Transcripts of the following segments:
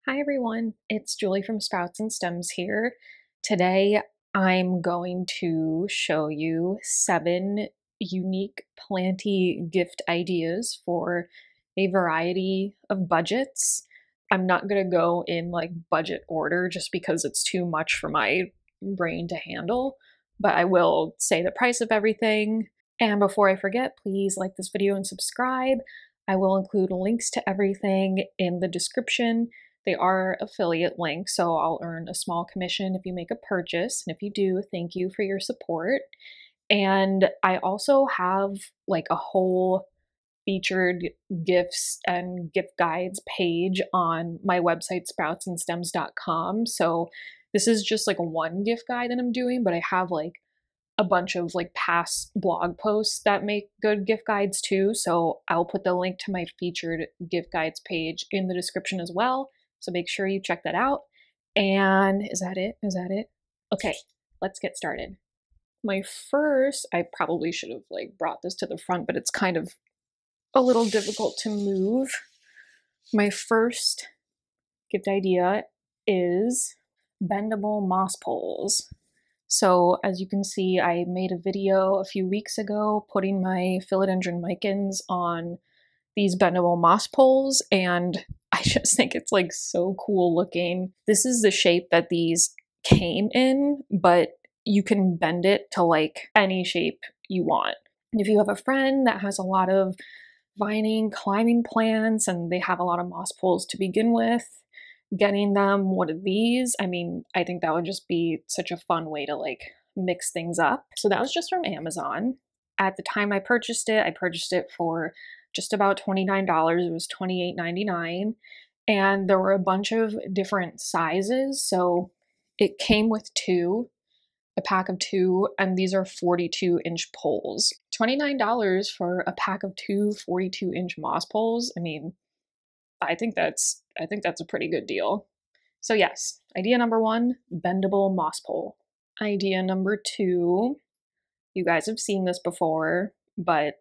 Hi everyone, it's Julie from Sprouts and Stems here. Today I'm going to show you 7 unique planty gift ideas for a variety of budgets. I'm not going to go in like budget order just because it's too much for my brain to handle, but I will say the price of everything. And before I forget, please like this video and subscribe. I will include links to everything in the description. They are affiliate links, so I'll earn a small commission if you make a purchase. And if you do, thank you for your support. And I also have like a whole featured gifts and gift guides page on my website, sproutsandstems.com. So this is just like one gift guide that I'm doing, but I have like a bunch of like past blog posts that make good gift guides too. So I'll put the link to my featured gift guides page in the description as well. So make sure you check that out. And is that it? Is that it? Okay, let's get started. My first, I probably should have like brought this to the front, but it's kind of a little difficult to move. My first gift idea is bendable moss poles. So as you can see, I made a video a few weeks ago putting my philodendron micans on these bendable moss poles, and I just think it's like so cool looking. This is the shape that these came in, but you can bend it to like any shape you want. If you have a friend that has a lot of vining, climbing plants, and they have a lot of moss poles to begin with, getting them one of these, I mean, I think that would just be such a fun way to like mix things up. So that was just from Amazon. At the time I purchased it for just about $29. It was $28.99. And there were a bunch of different sizes. So it came with a pack of 2, and these are 42-inch poles. $29 for a pack of 2 42-inch moss poles. I mean, I think that's a pretty good deal. So yes, idea number 1, bendable moss pole. Idea number 2, you guys have seen this before, but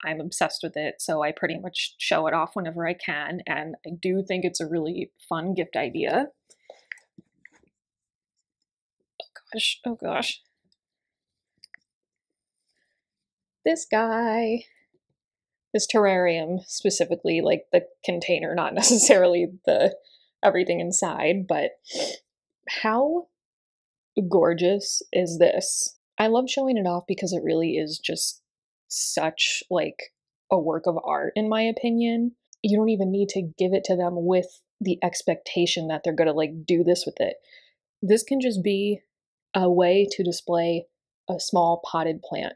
I'm obsessed with it, so I pretty much show it off whenever I can, and I do think it's a really fun gift idea. Oh gosh. This guy. This terrarium specifically, like the container, not necessarily the everything inside, but how gorgeous is this? I love showing it off because it really is just such like a work of art in my opinion. You don't even need to give it to them with the expectation that they're going to like do this with it. This can just be a way to display a small potted plant.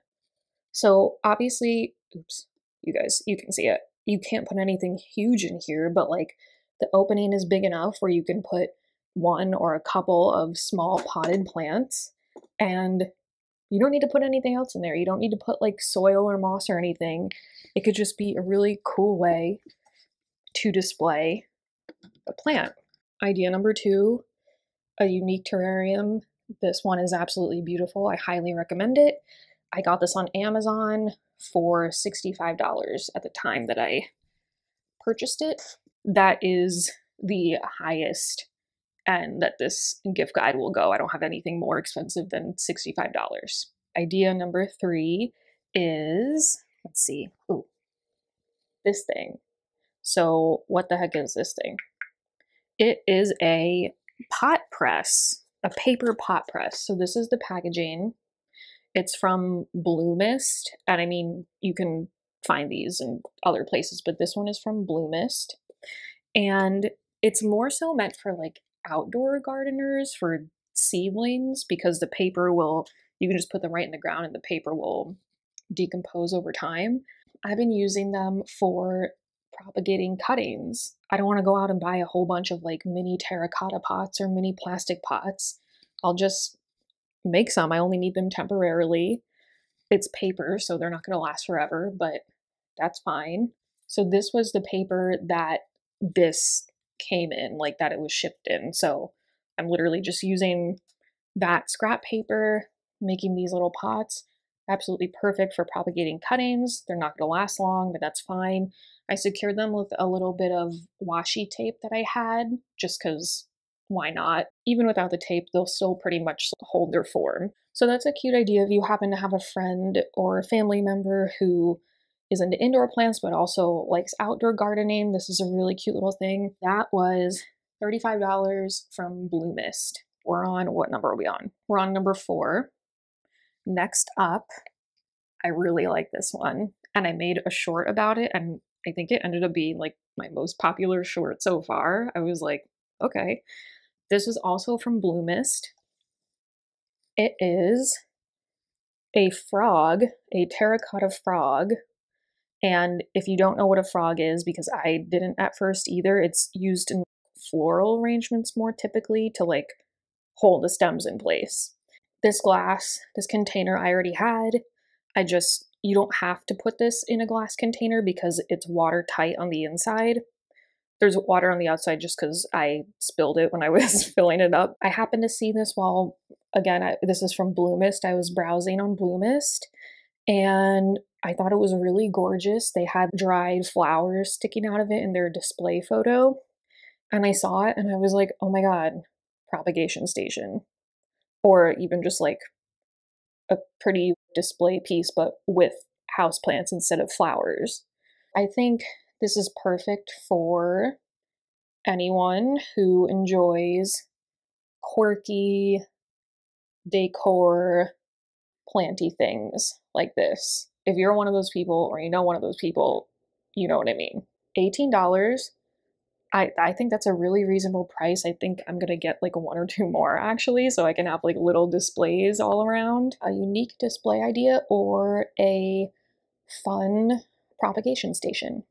So obviously, oops, you guys, you can see it. You can't put anything huge in here, but like the opening is big enough where you can put one or a couple of small potted plants, and you don't need to put anything else in there. You don't need to put like soil or moss or anything. It could just be a really cool way to display a plant. Idea number 2, a unique terrarium. This one is absolutely beautiful. I highly recommend it. I got this on Amazon for $65 at the time that I purchased it. That is the highest end that this gift guide will go. I don't have anything more expensive than $65. Idea number 3 is, let's see, ooh, this thing. So what the heck is this thing? It is a pot press, a paper pot press. So this is the packaging. It's from Blue Mist, and I mean, you can find these in other places, but this one is from Blue Mist. And it's more so meant for like outdoor gardeners, for seedlings, because the paper will, you can just put them right in the ground and the paper will decompose over time. I've been using them for propagating cuttings. I don't want to go out and buy a whole bunch of like mini terracotta pots or mini plastic pots. I'll just make some. I only need them temporarily. It's paper, so they're not going to last forever, but that's fine. So this was the paper that this came in, like that it was shipped in. So I'm literally just using that scrap paper, making these little pots. absolutely perfect for propagating cuttings. They're not going to last long, but that's fine. I secured them with a little bit of washi tape that I had, just because why not? Even without the tape, they'll still pretty much hold their form. So that's a cute idea if you happen to have a friend or a family member who is into indoor plants but also likes outdoor gardening. This is a really cute little thing. That was $35 from Blue Mist. We're on, what number are we on? We're on number 4. Next up, I really like this one, and I made a short about it, and I think it ended up being like my most popular short so far. I was like, okay. This is also from Blue Mist. It is a frog, a terracotta frog. And if you don't know what a frog is, because I didn't at first either, it's used in floral arrangements more typically to like hold the stems in place. This glass, this container I already had. You don't have to put this in a glass container because it's watertight on the inside. There's water on the outside just because I spilled it when I was filling it up. I happened to see this while, again, this is from Blue Mist. I was browsing on Blue Mist and I thought it was really gorgeous. They had dried flowers sticking out of it in their display photo. And I saw it and I was like, oh my God, propagation station. Or even just like a pretty display piece, but with houseplants instead of flowers. I think this is perfect for anyone who enjoys quirky decor planty things like this. If you're one of those people or you know one of those people, you know what I mean. $18. I think that's a really reasonable price. I think I'm gonna get like 1 or 2 more actually, so I can have like little displays all around. A unique display idea or a fun propagation station.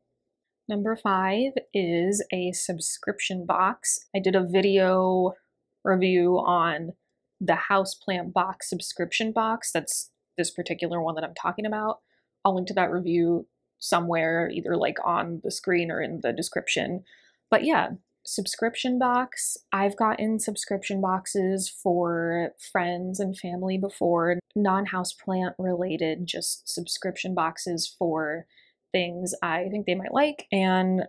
Number 5 is a subscription box. I did a video review on the houseplant box subscription box. That's this particular one that I'm talking about. I'll link to that review somewhere, either like on the screen or in the description. But yeah, subscription box. I've gotten subscription boxes for friends and family before, non-houseplant related, just subscription boxes for things I think they might like. And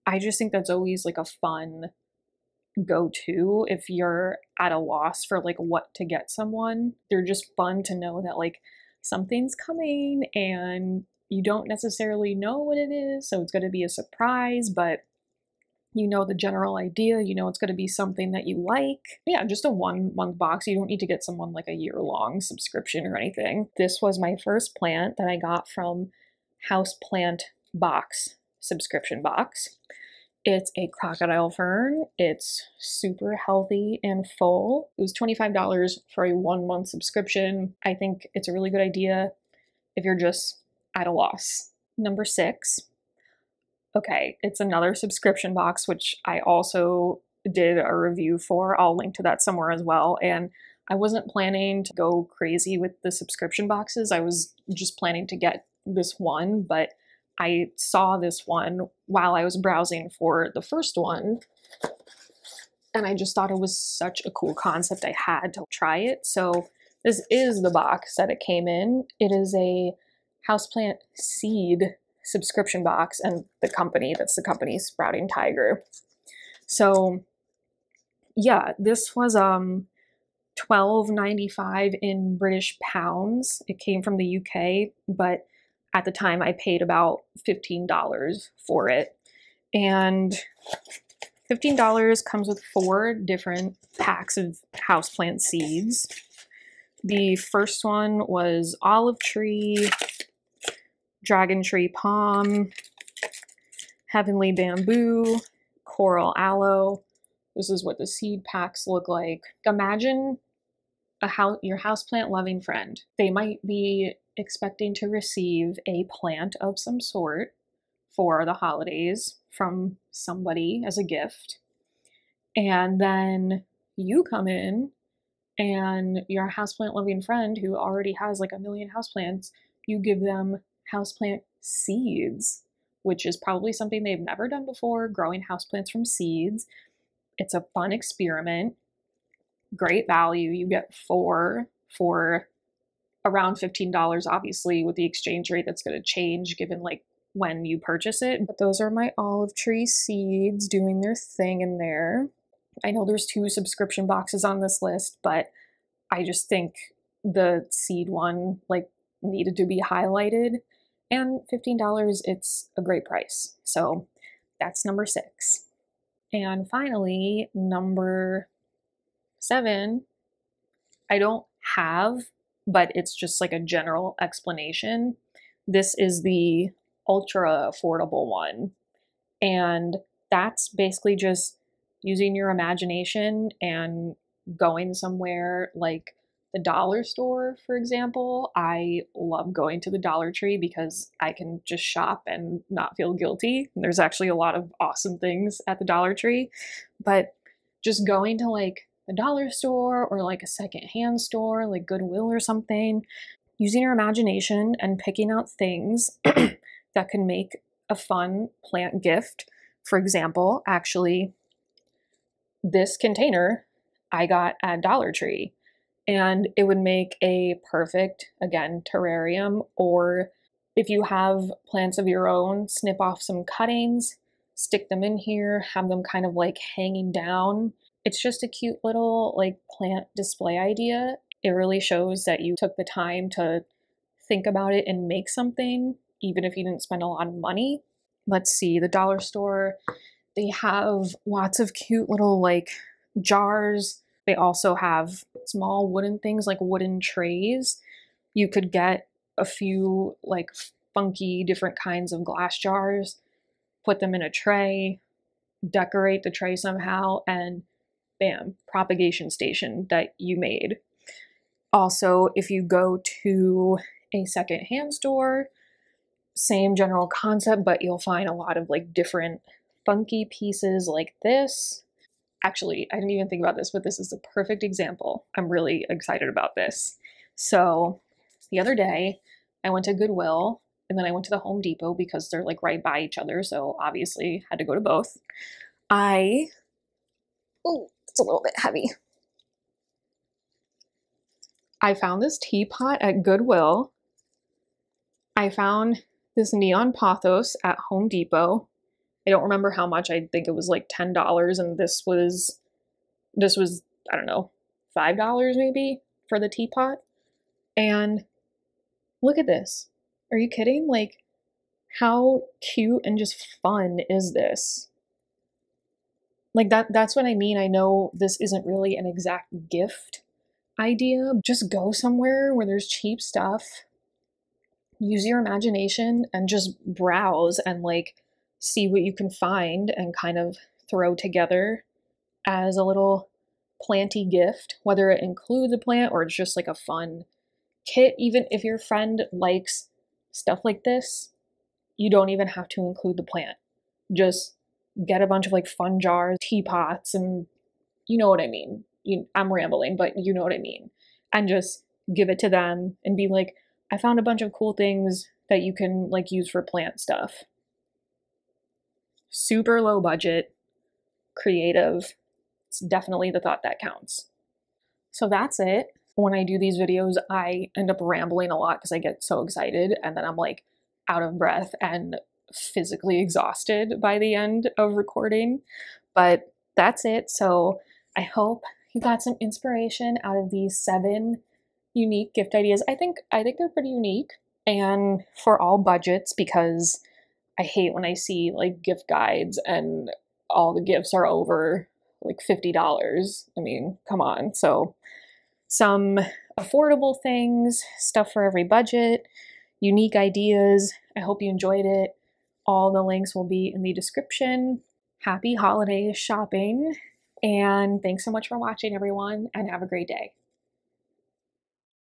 I just think that's always like a fun go-to if you're at a loss for like what to get someone. They're just fun to know that like something's coming and you don't necessarily know what it is, so it's going to be a surprise, but you know the general idea, you know it's going to be something that you like. Yeah, just a 1-month box. You don't need to get someone like a year-long subscription or anything. This was my first plant that I got from Houseplant box subscription box. It's a crocodile fern. It's super healthy and full. It was $25 for a 1-month subscription. I think it's a really good idea if you're just at a loss. Number 6. Okay, it's another subscription box, which I also did a review for. I'll link to that somewhere as well. And I wasn't planning to go crazy with the subscription boxes. I was just planning to get this one, but I saw this one while I was browsing for the first one, and I just thought it was such a cool concept. I had to try it. So this is the box that it came in. It is a houseplant seed subscription box, and that's the company Sprouting Tiger. So yeah, this was $12.95 in British pounds. It came from the UK, but at the time I paid about $15 for it. And $15 comes with 4 different packs of houseplant seeds. The first one was olive tree, dragon tree palm, heavenly bamboo, coral aloe. This is what the seed packs look like. Imagine your houseplant loving friend. They might be expecting to receive a plant of some sort for the holidays from somebody as a gift. And then you come in and your houseplant loving friend who already has like a million houseplants, you give them houseplant seeds, which is probably something they've never done before, growing houseplants from seeds. It's a fun experiment. Great value. You get 4 for around $15, obviously with the exchange rate that's going to change given like when you purchase it. But those are my olive tree seeds doing their thing in there. I know there's 2 subscription boxes on this list, but I just think the seed one like needed to be highlighted, and $15, it's a great price. So that's number 6. And finally, number 7, I don't have, but it's just like a general explanation. This is the ultra affordable one. And that's basically just using your imagination and going somewhere like the dollar store, for example. I love going to the Dollar Tree because I can just shop and not feel guilty. There's actually a lot of awesome things at the Dollar Tree, but just going to like the dollar store or like a secondhand store like Goodwill or something, using your imagination and picking out things that can make a fun plant gift. For example, actually, this container I got at Dollar Tree, and it would make a perfect, again, terrarium. Or if you have plants of your own, snip off some cuttings, stick them in here, have them kind of like hanging down. It's just a cute little like plant display idea. It really shows that you took the time to think about it and make something, even if you didn't spend a lot of money. Let's see, the dollar store, they have lots of cute little like jars. They also have small wooden things like wooden trays. You could get a few like funky different kinds of glass jars, put them in a tray, decorate the tray somehow, and bam, propagation station that you made. Also, if you go to a secondhand store, same general concept, but you'll find a lot of like different funky pieces like this. Actually, I didn't even think about this, but this is a perfect example. I'm really excited about this. So the other day, I went to Goodwill and then I went to the Home Depot because they're like right by each other. So obviously had to go to both. Oh, it's a little bit heavy. I found this teapot at Goodwill. I found this neon pothos at Home Depot. I don't remember how much. I think it was like $10, and this was I don't know, $5 maybe for the teapot. And look at this. Are you kidding? Like, how cute and just fun is this? Like that's what I mean. I know this isn't really an exact gift idea. Just go somewhere where there's cheap stuff. Use your imagination and just browse and like see what you can find and kind of throw together as a little planty gift, whether it includes a plant or it's just like a fun kit. Even if your friend likes stuff like this, you don't even have to include the plant. Just get a bunch of like fun jars, teapots, and you know what I mean. I'm rambling, but you know what I mean. And just give it to them and be like, I found a bunch of cool things that you can like use for plant stuff. Super low budget, creative. It's definitely the thought that counts. So that's it. When I do these videos, I end up rambling a lot because I get so excited and then I'm like out of breath and physically exhausted by the end of recording. But that's it. So I hope you got some inspiration out of these 7 unique gift ideas. I think they're pretty unique and for all budgets, because I hate when I see like gift guides and all the gifts are over like $50. I mean, come on. So some affordable things, stuff for every budget, unique ideas. I hope you enjoyed it. All the links will be in the description. Happy holiday shopping, and thanks so much for watching, everyone, and have a great day.